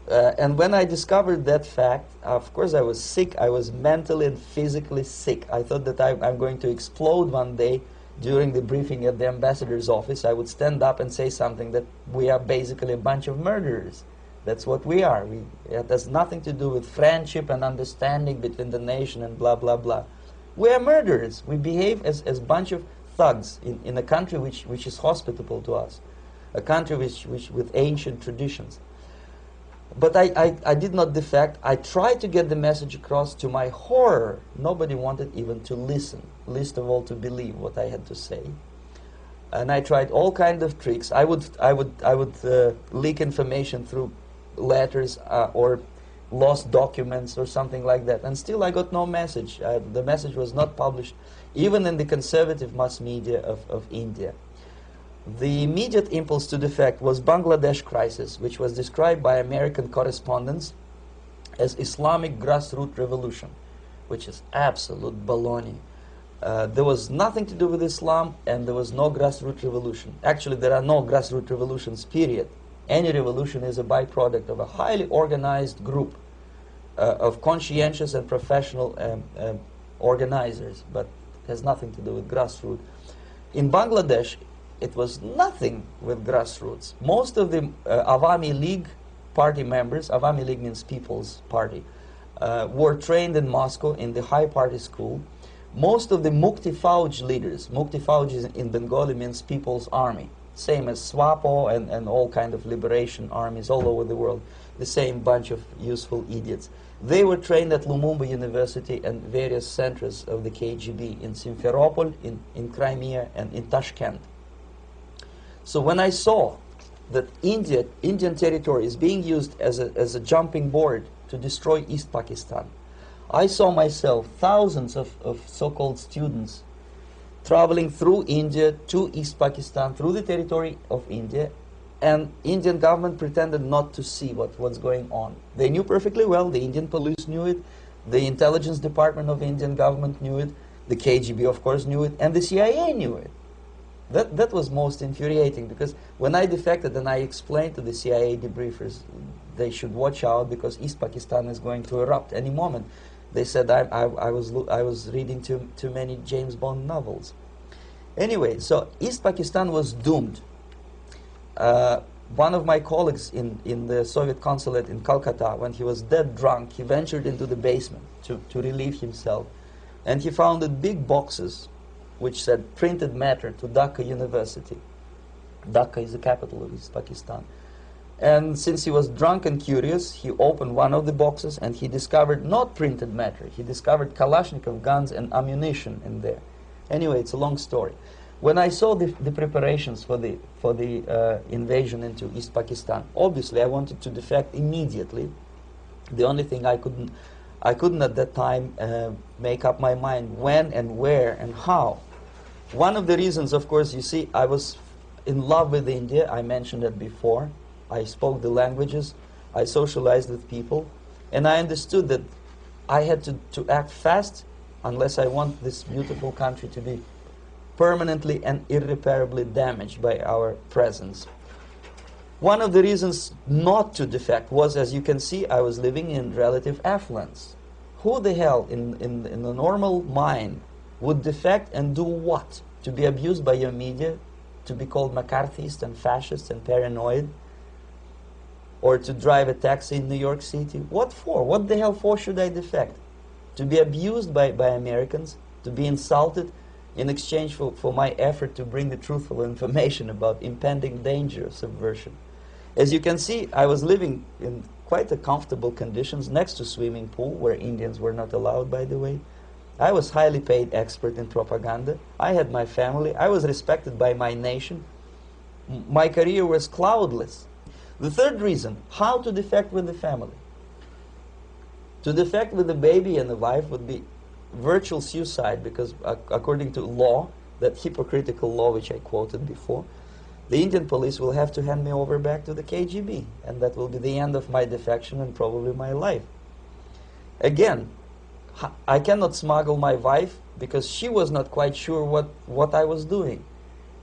And when I discovered that fact, of course I was sick. I was mentally and physically sick. I thought that I'm going to explode one day during the briefing at the ambassador's office. I would stand up and say something that we are basically a bunch of murderers. That's what we are. It has nothing to do with friendship and understanding between the nation and blah, blah, blah. We are murderers. We behave as a bunch of thugs in a country which is hospitable to us, a country which with ancient traditions. But I did not defect. I tried to get the message across. To my horror, nobody wanted even to listen, least of all to believe what I had to say. And I tried all kinds of tricks. I would leak information through letters or lost documents or something like that. And still I got no message. The message was not published, even in the conservative mass media of India. The immediate impulse to defect was Bangladesh crisis, which was described by American correspondents as Islamic grassroots revolution, which is absolute baloney. There was nothing to do with Islam, and there was no grassroots revolution. Actually, there are no grassroots revolutions, period. Any revolution is a byproduct of a highly organized group of conscientious and professional organizers, but it has nothing to do with grassroots. In Bangladesh, it was nothing with grassroots. Most of the Awami League party members, Awami League means People's Party, were trained in Moscow in the high party school. Most of the Mukti Fauj leaders, Mukti Fauj in Bengali means People's Army, same as SWAPO and all kind of liberation armies all over the world, the same bunch of useful idiots. They were trained at Lumumba University and various centers of the KGB in Simferopol, in Crimea, and in Tashkent. So when I saw that Indian territory is being used as a jumping board to destroy East Pakistan, I saw myself thousands of so-called students traveling through India to East Pakistan, through the territory of India, and Indian government pretended not to see what's going on. They knew perfectly well, the Indian police knew it, the intelligence department of the Indian government knew it, the KGB of course knew it, and the CIA knew it. That was most infuriating, because when I defected and I explained to the CIA debriefers they should watch out because East Pakistan is going to erupt any moment, they said I was reading too many James Bond novels. Anyway, so East Pakistan was doomed. One of my colleagues in the Soviet consulate in Calcutta, when he was dead drunk, he ventured into the basement to relieve himself, and he found big boxes which said printed matter to Dhaka University. Dhaka is the capital of East Pakistan. And since he was drunk and curious, he opened one of the boxes and he discovered not printed matter. He discovered Kalashnikov guns and ammunition in there. Anyway, it's a long story. When I saw the preparations for the invasion into East Pakistan, obviously I wanted to defect immediately. The only thing I couldn't at that time make up my mind when and where and how. One of the reasons, of course, you see, I was in love with India. I mentioned that before. I spoke the languages, I socialized with people, and I understood that I had to act fast unless I want this beautiful country to be permanently and irreparably damaged by our presence. One of the reasons not to defect was, as you can see, I was living in relative affluence. Who the hell in the normal mind would defect and do what? To be abused by your media, to be called McCarthyist and fascist and paranoid, or to drive a taxi in New York City? What for? What the hell for should I defect? To be abused by Americans, to be insulted in exchange for my effort to bring the truthful information about impending danger of subversion. As you can see, I was living in quite a comfortable conditions next to swimming pool, where Indians were not allowed, by the way. I was highly paid expert in propaganda. I had my family. I was respected by my nation. My career was cloudless. The third reason, how to defect with the family. To defect with the baby and the wife would be virtual suicide, because according to law, that hypocritical law which I quoted before, the Indian police will have to hand me over back to the KGB, and that will be the end of my defection and probably my life. Again, I cannot smuggle my wife because she was not quite sure what I was doing.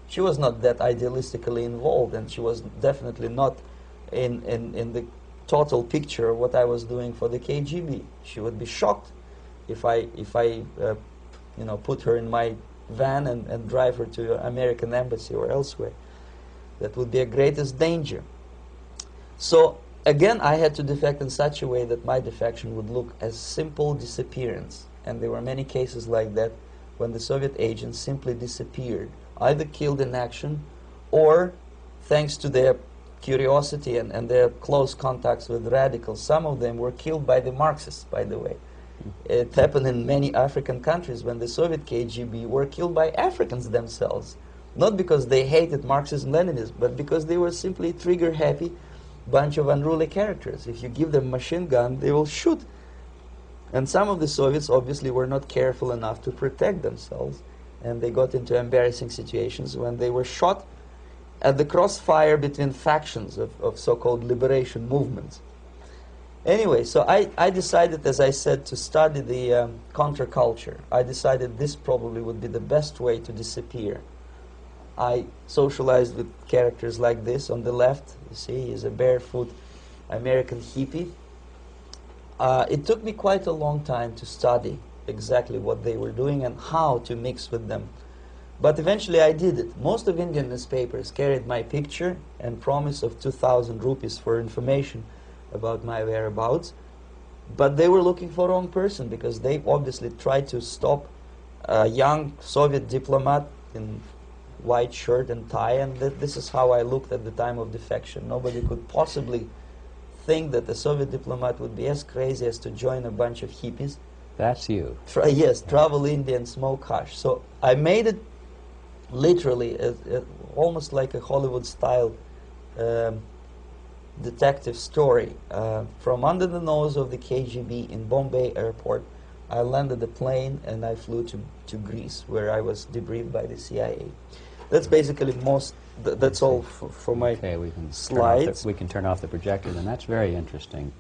She was not that idealistically involved, and she was definitely not in the total picture of what I was doing for the KGB. She would be shocked if I you know, put her in my van and drive her to the American embassy or elsewhere. That would be a greatest danger. So again, I had to defect in such a way that my defection would look as simple disappearance. And there were many cases like that when the Soviet agents simply disappeared, either killed in action or, thanks to their curiosity and their close contacts with radicals, some of them were killed by the Marxists, by the way. It happened in many African countries when the Soviet KGB were killed by Africans themselves. Not because they hated Marxism-Leninism, but because they were simply trigger-happy bunch of unruly characters. If you give them a machine gun, they will shoot. And some of the Soviets obviously were not careful enough to protect themselves, and they got into embarrassing situations when they were shot at the crossfire between factions of so-called liberation movements. Anyway, so I decided, as I said, to study the counterculture. I decided this probably would be the best way to disappear. I socialized with characters like this. On the left, you see, is a barefoot American hippie. It took me quite a long time to study exactly what they were doing and how to mix with them. But eventually I did it. Most of Indian newspapers carried my picture and promise of 2,000 rupees for information about my whereabouts. But they were looking for the wrong person, because they obviously tried to stop a young Soviet diplomat in white shirt and tie, and this is how I looked at the time of defection. Nobody could possibly think that a Soviet diplomat would be as crazy as to join a bunch of hippies. That's you. Yes, travel India and smoke hash. So I made it literally almost like a Hollywood-style detective story. From under the nose of the KGB in Bombay airport, I landed the plane and I flew to Greece, where I was debriefed by the CIA. That's basically that's all for my slides. We can turn off the projector, and that's very interesting.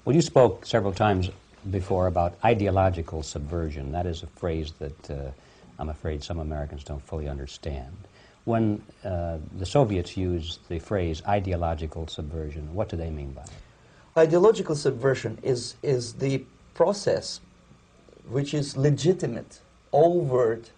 Well, you spoke several times before about ideological subversion. That is a phrase that I'm afraid some Americans don't fully understand. When the Soviets use the phrase ideological subversion, what do they mean by it? Ideological subversion is the process which is legitimate, overt,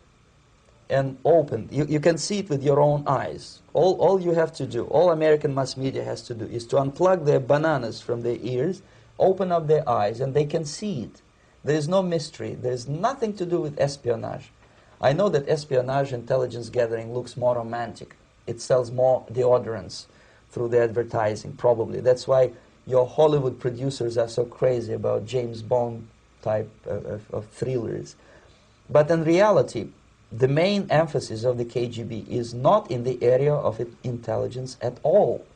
and open. You can see it with your own eyes. All you have to do, all American mass media has to do, is to unplug their bananas from their ears, open up their eyes, and they can see it. There is no mystery. There is nothing to do with espionage. I know that espionage intelligence gathering looks more romantic. It sells more deodorants through the advertising, probably. That's why your Hollywood producers are so crazy about James Bond type of thrillers. But in reality, the main emphasis of the KGB is not in the area of intelligence at all.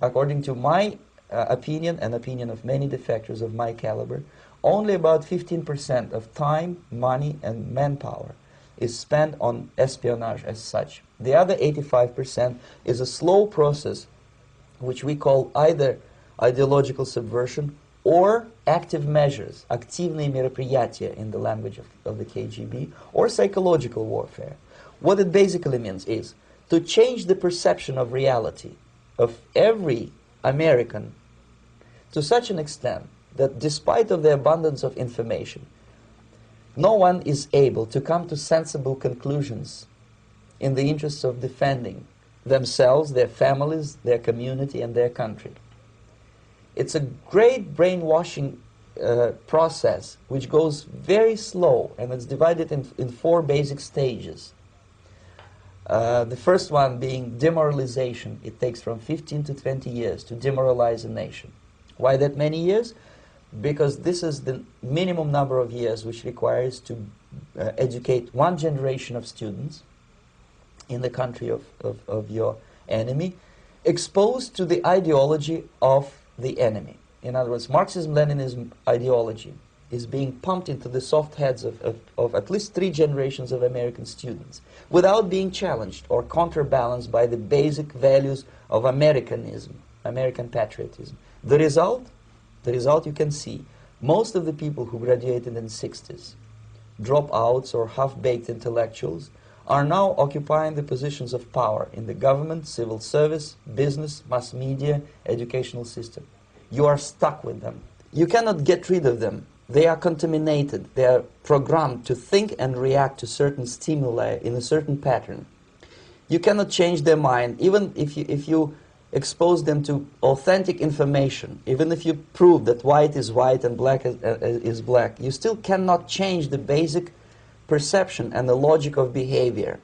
According to my opinion and opinion of many defectors of my caliber, only about 15% of time, money, and manpower is spent on espionage as such. The other 85% is a slow process which we call either ideological subversion or active measures, активные мероприятия in the language of the KGB, or psychological warfare. What it basically means is to change the perception of reality of every American to such an extent that despite of the abundance of information, no one is able to come to sensible conclusions in the interests of defending themselves, their families, their community, and their country. It's a great brainwashing process which goes very slow, and it's divided in 4 basic stages. The first one being demoralization. It takes from 15 to 20 years to demoralize a nation. Why that many years? Because this is the minimum number of years which requires to educate one generation of students in the country of your enemy, exposed to the ideology of the enemy. In other words, Marxism-Leninism ideology is being pumped into the soft heads of at least 3 generations of American students without being challenged or counterbalanced by the basic values of Americanism, American patriotism. The result you can see. Most of the people who graduated in the 60s, dropouts or half-baked intellectuals, are now occupying the positions of power in the government, civil service, business, mass media, educational system. you are stuck with them. You cannot get rid of them. They are contaminated. They are programmed to think and react to certain stimuli in a certain pattern. You cannot change their mind, even if you expose them to authentic information, even if you prove that white is white and black is black, you still cannot change the basic perception and the logic of behavior.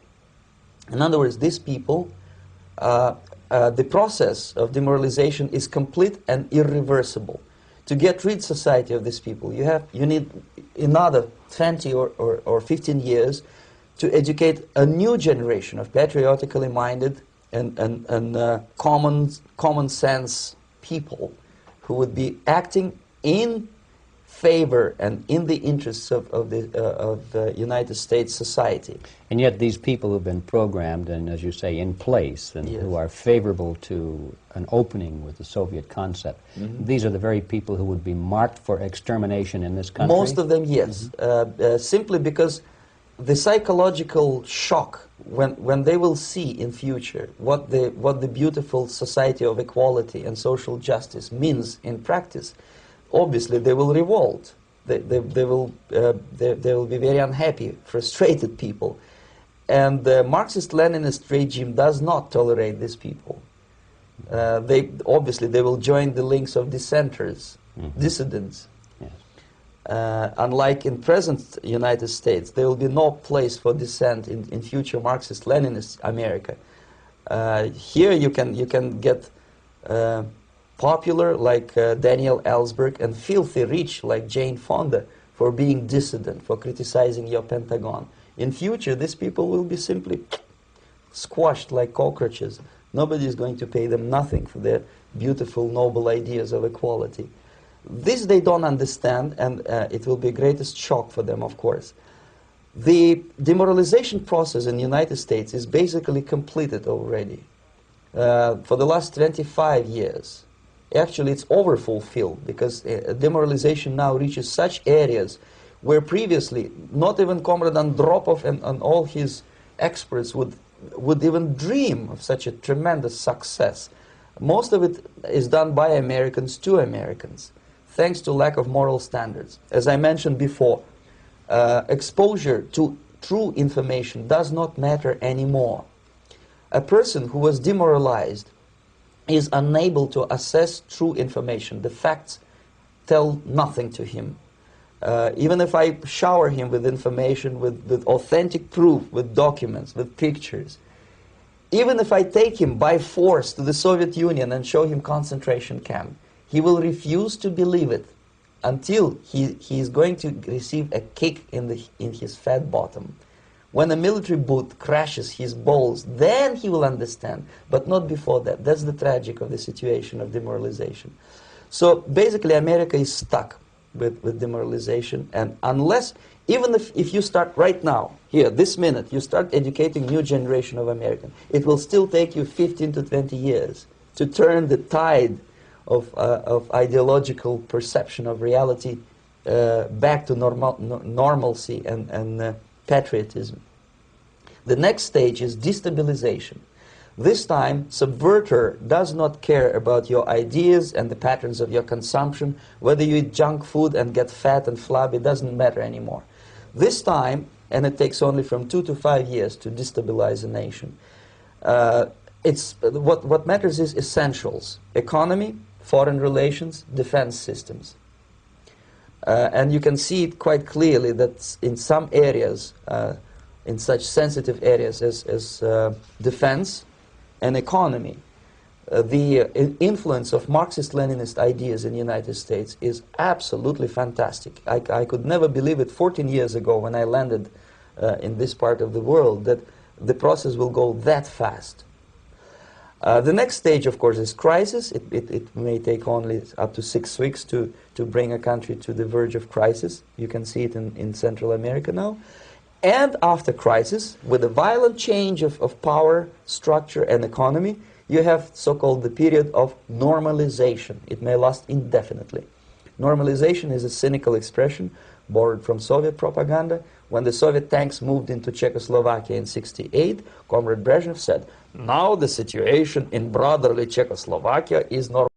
In other words, these people, the process of demoralization is complete and irreversible. To get rid society of these people, you need another 20 or 15 years to educate a new generation of patriotically minded and common sense people who would be acting in favor and in the interests of the United States society. And yet these people who've been programmed and, as you say, in place, and Yes. who are favorable to an opening with the Soviet concept, these are the very people who would be marked for extermination in this country? Most of them, yes. Simply because the psychological shock when they will see in future what the beautiful society of equality and social justice means in practice, obviously they will revolt. They will be very unhappy, frustrated people. And the Marxist-Leninist regime does not tolerate these people. Obviously they will join the links of dissenters, dissidents. Unlike in present United States, there will be no place for dissent in future Marxist-Leninist America. Here you can get popular like Daniel Ellsberg and filthy rich like Jane Fonda for being dissident, for criticizing your Pentagon. In future, these people will be simply squashed like cockroaches. Nobody is going to pay them nothing for their beautiful, noble ideas of equality. This they don't understand, and it will be greatest shock for them, of course. The demoralization process in the United States is basically completed already. For the last 25 years. Actually, it's overfulfilled, because demoralization now reaches such areas where previously not even Comrade Andropov and all his experts would even dream of such a tremendous success. Most of it is done by Americans to Americans, thanks to lack of moral standards. As I mentioned before, exposure to true information does not matter anymore. A person who was demoralized is unable to assess true information. The facts tell nothing to him. Even if I shower him with information, with authentic proof, with documents, with pictures, even if I take him by force to the Soviet Union and show him concentration camp, he will refuse to believe it until he is going to receive a kick in his fat bottom. When a military boot crashes his balls, then he will understand, but not before that. That's the tragic of the situation of demoralization. So basically America is stuck with demoralization, and unless, even if you start right now, here, this minute, you start educating new generation of Americans, it will still take you 15 to 20 years to turn the tide of ideological perception of reality back to normalcy and patriotism. The next stage is destabilization. This time, subverter does not care about your ideas and the patterns of your consumption. Whether you eat junk food and get fat and flabby, it doesn't matter anymore. This time, and it takes only from 2 to 5 years to destabilize a nation, what matters is essentials: economy, foreign relations, defense systems. And you can see it quite clearly that in some areas, in such sensitive areas as defense and economy, the influence of Marxist-Leninist ideas in the United States is absolutely fantastic. I could never believe it 14 years ago when I landed in this part of the world that the process will go that fast. The next stage, of course, is crisis. It may take only up to 6 weeks to bring a country to the verge of crisis. You can see it in Central America now. And after crisis, with a violent change of power, structure, and economy, you have so-called the period of normalization. It may last indefinitely. Normalization is a cynical expression borrowed from Soviet propaganda. When the Soviet tanks moved into Czechoslovakia in '68, Comrade Brezhnev said, "Now the situation in brotherly Czechoslovakia is normal."